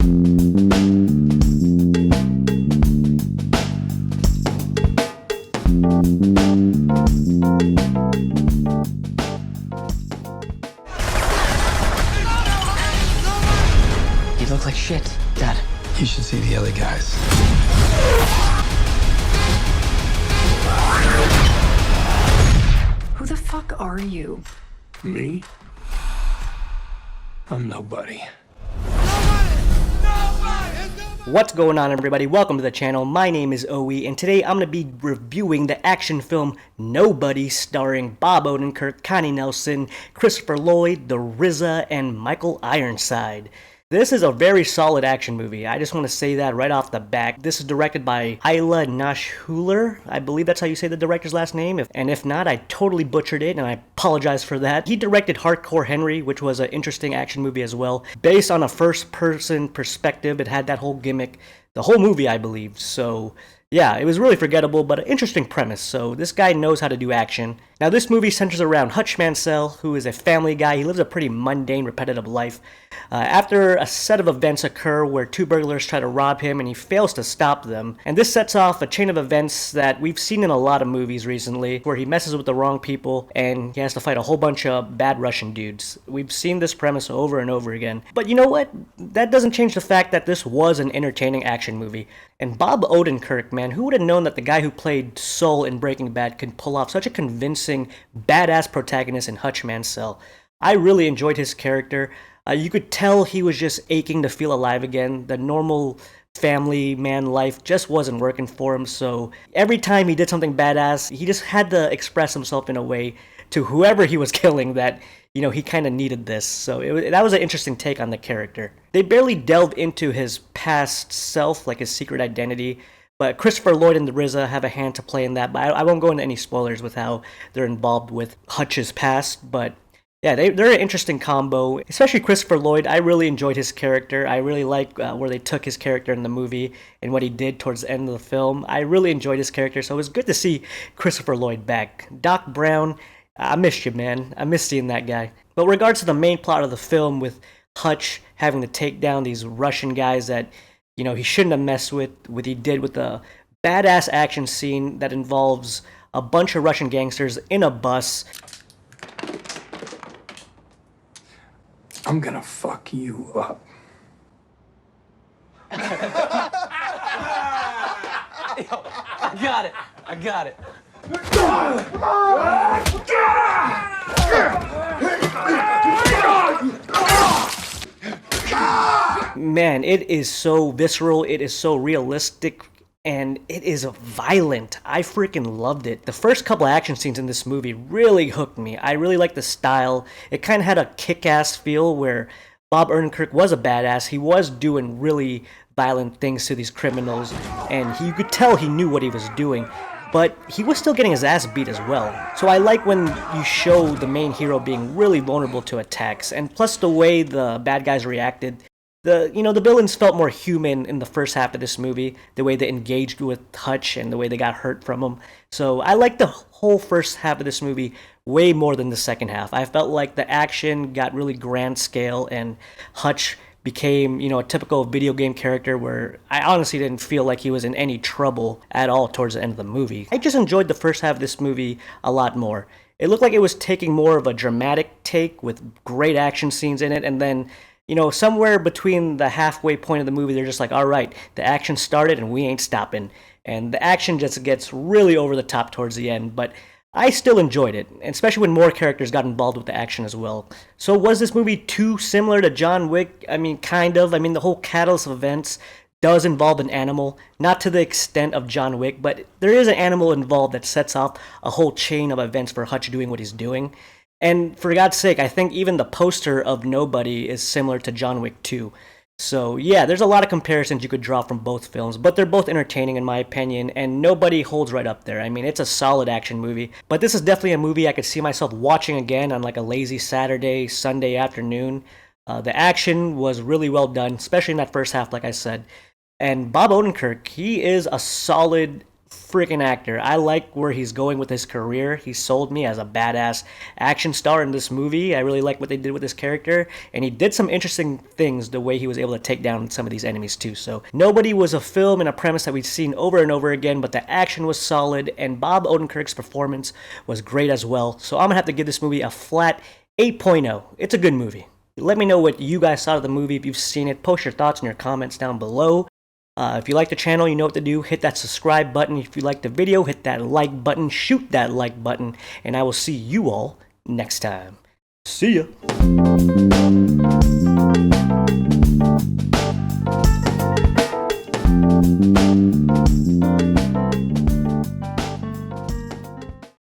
You look like shit, Dad. You should see the other guys. Who the fuck are you? Me? I'm nobody. What's going on, everybody? Welcome to the channel. My name is Owee, and today I'm going to be reviewing the action film Nobody, starring Bob Odenkirk, Connie Nelson, Christopher Lloyd, the RZA, and Michael Ironside. This is a very solid action movie. I just want to say that right off the bat. This is directed by Ayla Nashhuler. I believe that's how you say the director's last name. And if not, I totally butchered it, and I apologize for that. He directed Hardcore Henry, which was an interesting action movie as well. Based on a first-person perspective, it had that whole gimmick. The whole movie, I believe. So yeah, it was really forgettable, but an interesting premise. So this guy knows how to do action. Now this movie centers around Hutch Mansell, who is a family guy. He lives a pretty mundane, repetitive life. After a set of events occur where two burglars try to rob him and he fails to stop them. And this sets off a chain of events that we've seen in a lot of movies recently, where he messes with the wrong people and he has to fight a whole bunch of bad Russian dudes. We've seen this premise over and over again. But you know what? That doesn't change the fact that this was an entertaining action movie. And Bob Odenkirk, man, who would have known that the guy who played Saul in Breaking Bad could pull off such a convincing, badass protagonist in Hutch Mansell? I really enjoyed his character. You could tell he was just aching to feel alive again. The normal family man life just wasn't working for him, so every time he did something badass, he just had to express himself in a way to whoever he was killing that, you know, he kind of needed this. So that was an interesting take on the character. They barely delved into his past self, like his secret identity, but Christopher Lloyd and the RZA have a hand to play in that. But I won't go into any spoilers with how they're involved with Hutch's past, but yeah, they're an interesting combo, especially Christopher Lloyd. I really enjoyed his character. I really like where they took his character in the movie and what he did towards the end of the film. I really enjoyed his character, so it was good to see Christopher Lloyd back. Doc Brown, I missed you, man. I missed seeing that guy. But in regards to the main plot of the film, with Hutch having to take down these Russian guys that, you know, he shouldn't have messed with, what he did with the badass action scene that involves a bunch of Russian gangsters in a bus. I'm gonna fuck you up. I got it. Man, it is so visceral, it is so realistic, and it is violent. I freaking loved it. The first couple of action scenes in this movie really hooked me. I really liked the style. It kind of had a kick-ass feel where Bob Odenkirk was a badass. He was doing really violent things to these criminals, and you could tell he knew what he was doing. But he was still getting his ass beat as well. So I like when you show the main hero being really vulnerable to attacks, and plus the way the bad guys reacted. The villains felt more human in the first half of this movie, the way they engaged with Hutch and the way they got hurt from him. So I liked the whole first half of this movie way more than the second half. I felt like the action got really grand scale and Hutch became, you know, a typical video game character where I honestly didn't feel like he was in any trouble at all towards the end of the movie. I just enjoyed the first half of this movie a lot more. It looked like it was taking more of a dramatic take with great action scenes in it, and then, you know, somewhere between the halfway point of the movie, they're just like, all right, the action started and we ain't stopping. And the action just gets really over the top towards the end, but I still enjoyed it, especially when more characters got involved with the action as well. So was this movie too similar to John Wick? I mean, kind of. I mean, the whole catalyst of events does involve an animal, not to the extent of John Wick, but there is an animal involved that sets off a whole chain of events for Hutch doing what he's doing. And for God's sake, I think even the poster of Nobody is similar to John Wick 2. So yeah, there's a lot of comparisons you could draw from both films, but they're both entertaining in my opinion, and Nobody holds right up there. I mean, it's a solid action movie, but this is definitely a movie I could see myself watching again on like a lazy Saturday, Sunday afternoon. The action was really well done, especially in that first half, like I said. And Bob Odenkirk, he is a solid freaking actor. I like where he's going with his career. He sold me as a badass action star in this movie. I really like what they did with his character, and he did some interesting things the way he was able to take down some of these enemies too. So Nobody was a film and a premise that we've seen over and over again, but the action was solid, and Bob Odenkirk's performance was great as well. So I'm gonna have to give this movie a flat 8.0. It's a good movie. Let me know what you guys thought of the movie. If you've seen it, post your thoughts in your comments down below. If you like the channel, you know what to do. Hit that subscribe button. If you like the video, hit that like button. Shoot that like button. And I will see you all next time. See ya.